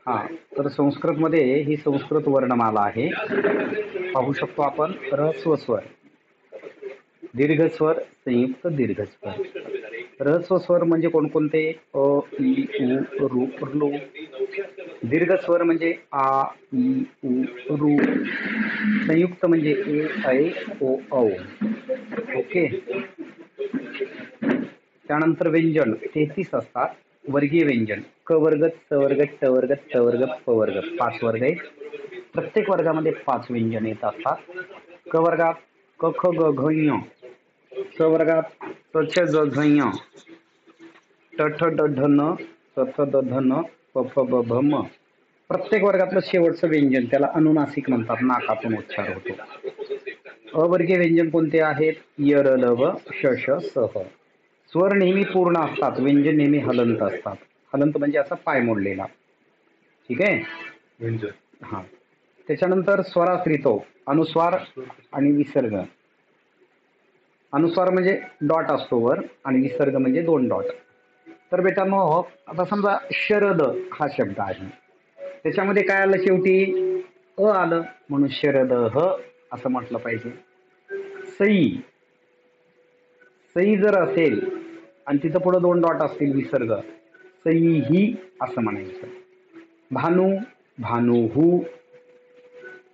हा, तर संस्कृतमध्ये ही संस्कृत वर्णमाला आहे. पाहू शकतो आपण ऱ्हस्व स्वर, दीर्घ स्वर, संयुक्त दीर्घ स्वर. ऱ्हस्व स्वर म्हणजे कोणकोणते? अ, इ, उ, ऋ, ऋ. दीर्घ स्वर म्हणजे आ, इ, उ, ऋ. संयुक्त म्हणजे ए, ऐ, ओ, औ. ओके. त्यानंतर व्यंजन 33 असतात. वर्गीय व्यंजन क वर्ग, स वर्ग, ट वर्ग, ट वर्ग, प वर्ग, 5 वर्ग आहेत. प्रत्येक वर्गामध्ये 5 व्यंजन येत असतात. क वर्गात क ख ग घ ञ. स वर्गात च छ ज झ ञ. ट ठ ड ढ न, स थ द ध न, प फ ब भ म. प्रत्येक वर्गातलं शेवटचं व्यंजन त्याला अनुनासिक म्हणतात, नाकातून उच्चार होतो. अवर्गीय व्यंजन कोणते आहेत? य र ल व श श स ह. स्वर नेहमी पूर्ण असतात, व्यंजन नेहमी हलंत असतात. हलंत म्हणजे असा पाय मोडलेला. ठीक आहे. व्यंजन हा. त्याच्यानंतर स्वराश्रितो अनुस्वार आणि विसर्ग. अनुस्वार म्हणजे डॉट असतो वर आणि विसर्ग म्हणजे 2 डॉट. तर बेटांनो, आता समजा शरद हा शब्द आहे, त्याच्यामध्ये काय आलं शेवटी? अ आलं, म्हणून शरद ह असं म्हटलं पाहिजे. सई, सई जर असेल आणि तिथं पुढे 2 डॉट असतील विसर्ग, सई ही असं म्हणायचं. भानू, भानुहू.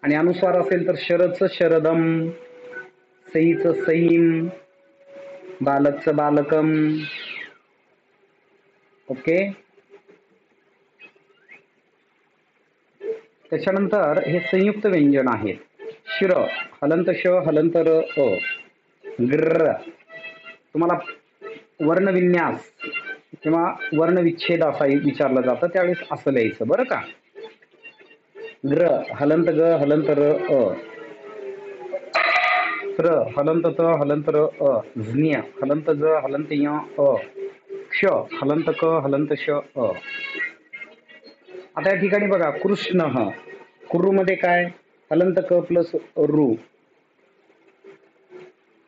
आणि अनुस्वार असेल तर शरदचं शरदम, सईचं सईम, बालकचं बालकम. ओके. त्याच्यानंतर हे संयुक्त व्यंजन आहेत. शिर, हलंत श, हलंत र, अ. ग्र. तुम्हाला वर्णविन्यास किंवा वर्णविच्छेद असा विचारलं जातं, त्यावेळेस असं लिहायचं बरं का. ग्र, हलंत ग, हलंत र, अ. त्र, हलंत त, हलंत र, अ. झ्न्य, हलंत ज, हलंत य, अ. क्ष, हलंत क, हलंत श, अ. आता या ठिकाणी बघा, कृष्ण ह. कुरु मध्ये काय? हलंत क प्लस रू,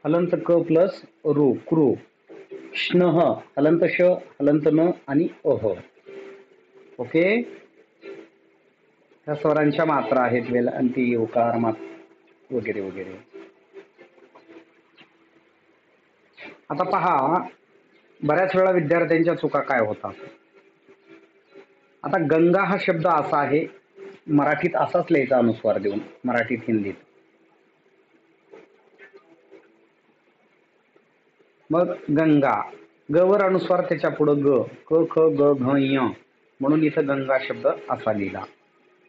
हलंत क प्लस रू, क्रू. कृष्ण ह, हलंत श, हलंत न आणि अह. ओके. ह्या स्वरांच्या मात्रा आहेत, वेलांटी, उकार, वगैरे वगैरे. आता पहा, बऱ्याच वेळा विद्यार्थ्यांच्या चुका काय होतात. आता गंगा हा शब्द असा आहे, मराठीत असाच लिहायचा अनुस्वार देऊन, मराठीत हिंदीत. मग गंगा, ग वर अनुस्वार, त्याच्या पुढं ग, क ख ग घ ञ, म्हणून इथं गंगा शब्द असा लिहिला.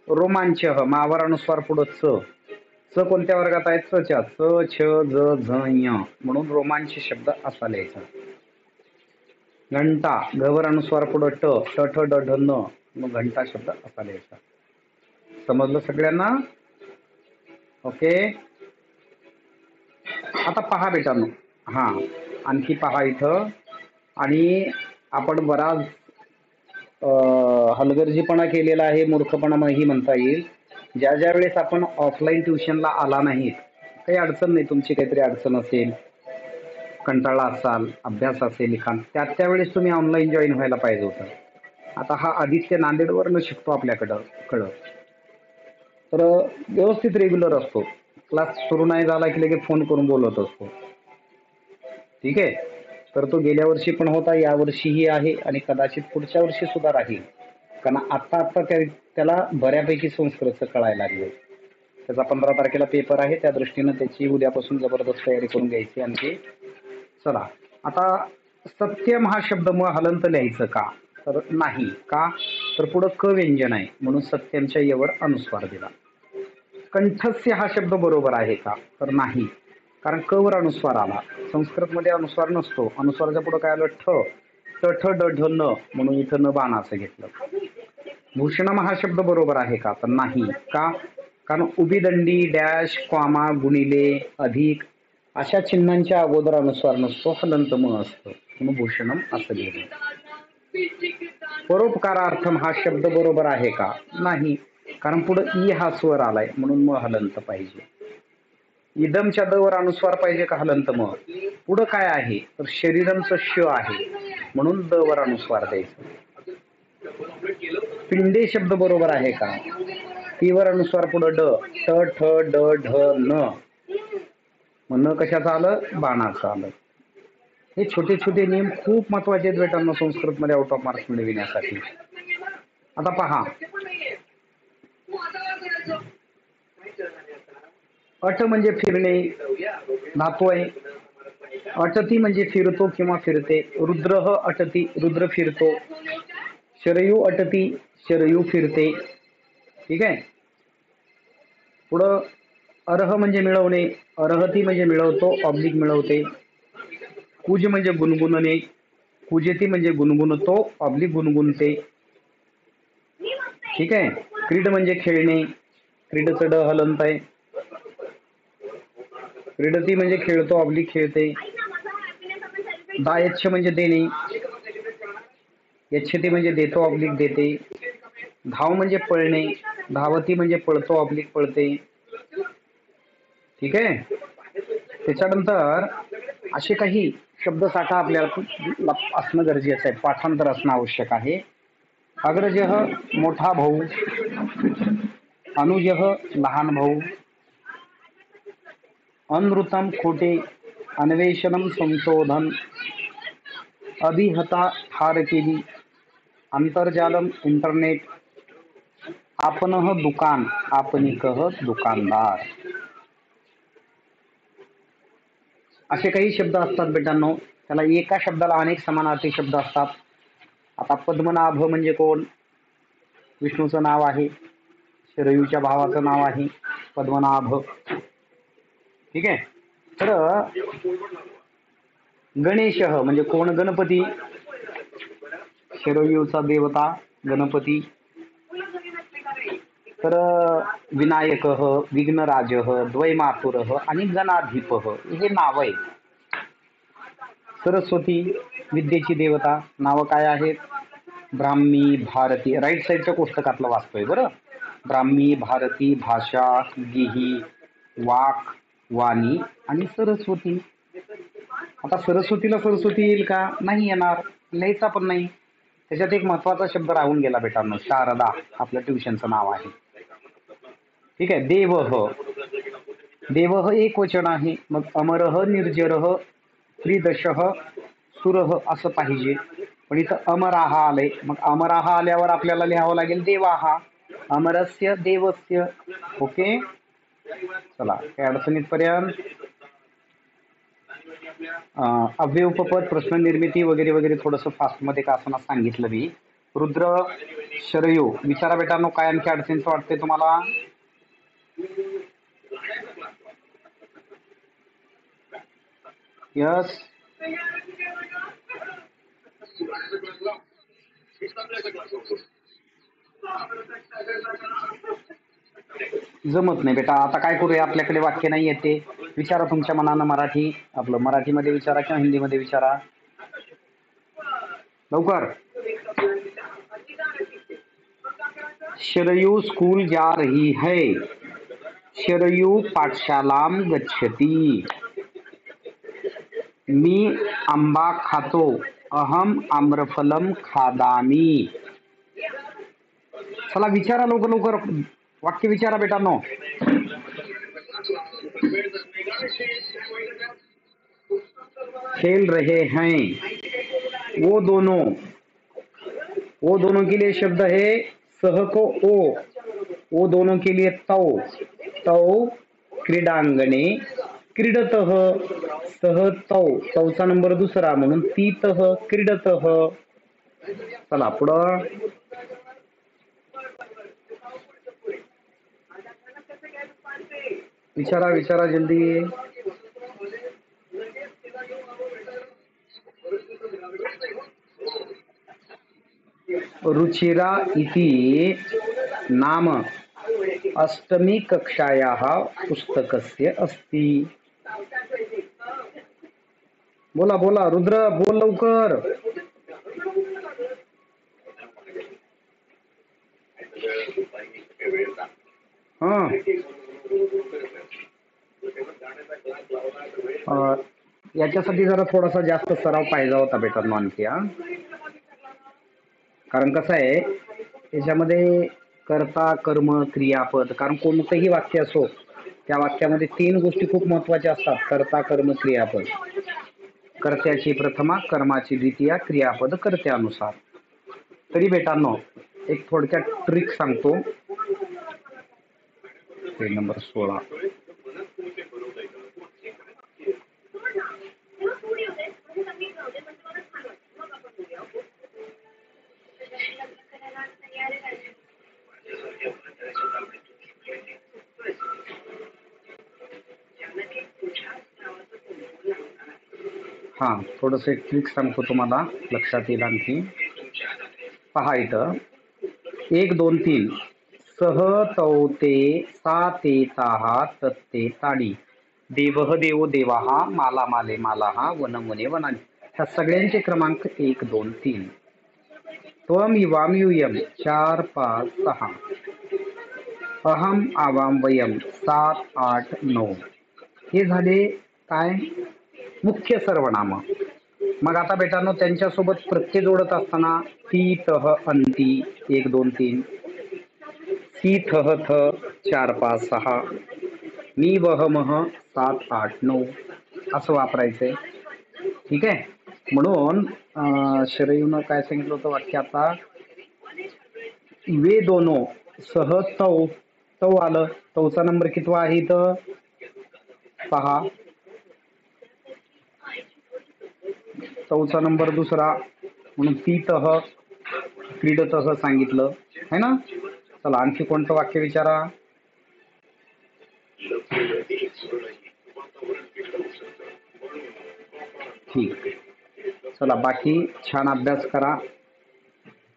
रोमांच, मावर अनुस्वार पुढं च, च कोणत्या वर्गात आहे? च च्या, च छ ज झ ञ, म्हणून रोमांच शब्द असा लिहायचा. घंटा, घवर अनुस्वार पुढं ट, ट ठ ड ढ न, मग घंटा शब्द असा लिहायचा. समजलं सगळ्यांना? ओके. आता पहा बेटांनो, हा, आणखी पहा इथं. आणि आपण बराच हलगर्जीपणा केलेला आहे, मूर्खपणा ही म्हणता येईल. ज्या ज्या वेळेस आपण ऑफलाईन ट्युशनला आला नाहीत, काही अडचण नाही, तुमची काहीतरी अडचण असेल, कंटाळा असाल, अभ्यास असेल, लिखाण, त्यावेळेस तुम्ही ऑनलाईन जॉईन व्हायला पाहिजे होतं. आता हा आदित्य नांदेडवरनं शिकतो आपल्याकडं, तर व्यवस्थित रेग्युलर असतो. क्लास सुरू नाही झाला की लगेच फोन करून बोलत असतो. ठीक आहे. तर तो गेल्या वर्षी पण होता, या वर्षीही आहे आणि कदाचित पुढच्या वर्षी सुद्धा राहील. कारण आत्ता त्याला बऱ्यापैकी संस्कृतचं कळायला लागलं. त्याचा 15 तारखेला पेपर आहे, त्या दृष्टीनं त्याची उद्यापासून जबरदस्त तयारी करून घ्यायची. आणखी चला, आता सत्यम हा शब्द मग हलंत लिहायचं का? तर नाही. का? तर पुढं क व्यंजन आहे, म्हणून सत्यमच्या येवर अनुस्वार दिला. कंठस्य हा शब्द बरोबर आहे का? तर नाही, कारण क वर अनुस्वार आला. संस्कृतमध्ये अनुस्वार नसतो. अनुस्वाराच्या पुढे काय आलं? ठ, ट ठ ड ढ न, म्हणून इथं न बाणाचं घेतलं. भूषणम हा शब्द बरोबर आहे का? तर नाही. का? कारण उभी दंडी, डॅश, कॉमा, गुणिले, अधिक अशा चिन्हांच्या अगोदर अनुस्वार नसतो, हलंत म असतं, म्हणून भूषणम असं लिहिलं. परोपकारार्थम हा शब्द बरोबर आहे का? नाही, कारण पुढे ई हा स्वर आलाय, म्हणून म हलंत पाहिजे. इदमच्या द वर अनुस्वार पाहिजे का? हलंत म. पुढं काय आहे? तर शरीरमचं श आहे, म्हणून द वर अनुस्वार द्यायचं. पिंडे शब्द बरोबर आहे का? टीवर अनुस्वार पुढे ड, ट ठ ड ढ न, मग न कशाचं आलं? बाणाचं आलं. हे छोटे छोटे नियम खूप महत्वाचे आहेत बेटांनो संस्कृत मध्ये आउट ऑफ मार्क्स मिळविण्यासाठी. आता पहा, अट म्हणजे फिरणे, धातू आहे. अटती म्हणजे फिरतो किंवा फिरते. रुद्रः अटती, रुद्र फिरतो. शरयू अटती, शरयू फिरते. ठीक आहे. पुढं अर्ह म्हणजे मिळवणे, अर्हती म्हणजे मिळवतो ऑब्लिक मिळवते. कुज म्हणजे गुणगुणणे, कुजती म्हणजे गुणगुणतो ऑब्लिक गुणगुणते. ठीक आहे. क्रीड म्हणजे खेळणे, क्रीडचं ड हलंत आहे. क्रीडती म्हणजे खेळतो ऑब्लिक खेळते. दायच्छ म्हणजे देणे, यच्छती म्हणजे देतो ऑब्लिक देते. धाव म्हणजे पळणे, धावती म्हणजे पळतो ऑब्लिक पळते. ठीक आहे. त्याच्यानंतर असे काही शब्दसाठा आपल्याला असणं गरजेचं आहे, पाठांतर असणं आवश्यक आहे. अग्रजः मोठा भाऊ, अनुजः लहान भाऊ, अनृतम खोटे, अन्वेषणम संशोधन, अभिहता ठार केली, आंतरजालम इंटरनेट, आपणह दुकान, आपणिकः दुकानदार. असे काही शब्द असतात बेटांनो, त्याला एका शब्दाला अनेक समानार्थी शब्द असतात. आता पद्मनाभ म्हणजे कोण? विष्णूचं नाव आहे, शरयूच्या भावाचं नाव आहे पद्मनाभ. ठीक आहे. तर गणेश म्हणजे कोण? गणपती, शरयूचा देवता गणपती. तर विनायक, विघ्नराज, द्वैमातुर आणि गणाधीप हे नाव आहे. सरस्वती विद्येची देवता, नाव काय आहेत? ब्राह्मी, भारती. राईट साईडच्या पुस्तकातलं वाचतोय बरं. ब्राह्मी, भारती, भाषा, गिही, वाक, वाणी आणि सरस्वती. आता सरस्वतीला सरस्वती येईल का? नाही येणार, लिहायचा पण नाही. त्याच्यात एक महत्वाचा शब्द राहून गेला बेटांनो, शारदा आपल्या ट्युशनचं नाव आहे. ठीक आहे. देवह, देवह एक वचन आहे. मग अमरह, निर्जरह, त्रिदशः, सुरह असं पाहिजे. पण इथं अमराहा आलंय, मग अमराहा आल्यावर आपल्याला लिहावं लागेल देवाहा. अमरस्य देवस्य. ओके. चला, काही अडचणीत पर्यंत अव्यय उपपद, प्रश्न निर्मिती वगैरे वगैरे थोडंसं फास्ट मध्ये का असं सांगितलं मी. रुद्र, शरयू विचारा बेटांनो, काय आणखी अडचणीचं वाटतंय तुम्हाला? यस. जमत नाही बेटा. आता काय करूया, आपल्याकडे वाक्य नाही येते. विचारा तुमच्या मनानं मराठी, आपलं मराठीमध्ये विचारा किंवा हिंदीमध्ये विचारा लवकर. शरयू स्कूल जा रही है, शरयू पाठशालाम गच्छति. मी आंबा खातो, अहम आम्रफलम खादामी. चला विचारा लवकर लवकर, वाक्य विचारा बेटांनो. खेल रहे हैं, वो दोनों, वो दोनों के लिए शब्द है सह को ओ, वो दोनों के लिए तौ, तौ क्रीडांगणे क्रीडतः, सह तौ, तौचा नंबर दुसरा म्हणून तीतः क्रीडतः. चला पुढं. विचारा विचारा जल्दी. रुचिरा इति नाम अष्टमी कक्षायाः पुस्तकस्य अस्ति. बोला बोला रुद्र, बोल लवकर. याच्यासाठी जरा थोडासा जास्त सराव पाहिजे होता बेटा आणखी. कारण कसं आहे, याच्यामध्ये कर्ता, कर्म, क्रियापद, कारण कोणतंही वाक्य असो त्या वाक्यामध्ये 3 गोष्टी खूप महत्वाच्या असतात: कर्ता, कर्म, क्रियापद. कर्त्याची प्रथमा, कर्माची द्वितीया, क्रियापद कर्त्यानुसार. तरी बेटांनो एक थोडक्यात ट्रिक सांगतो. Page number 16. हा, थोडस एक ट्रिक सांगतो तुम्हाला, लक्षात येईल आणखी. पहा इथं 1 2 3 सह तौते सा ते ताहा तत्ते ताडी देवह देवो देवाहा माला माले मालाहा वन मुने वनानी. ह्या सगळ्यांचे क्रमांक 1 2 3. त्वम इवाम युयम 4 5 6. अहम आवाम वयम 7 8 9. हे झाले काय? मुख्य सर्वनाम. मग आता बेटांनो त्यांच्यासोबत प्रत्यय जोडत असताना ती तह अंती 1 2 3, सी थह थ 4 5 6, मी वह मह 7 8 9 असं वापरायचंय. ठीक आहे. म्हणून शरयूनं काय सांगितलं होतं वाक्य आता, वे दोनो सह तौ. तौ आलं. तौचा नंबर कितवा आहे इथं पहा. तौचा नंबर 2रा, म्हणून पीतह क्रीडतह सांगितलं है ना. चला आणखी कोणतं वाक्य विचारा. ठीक. चला बाकी छान अभ्यास करा,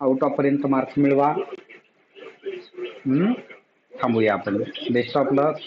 आउट ऑफ पर्यंत मार्क्स मिळवा. थांबूया आपण. Best of luck.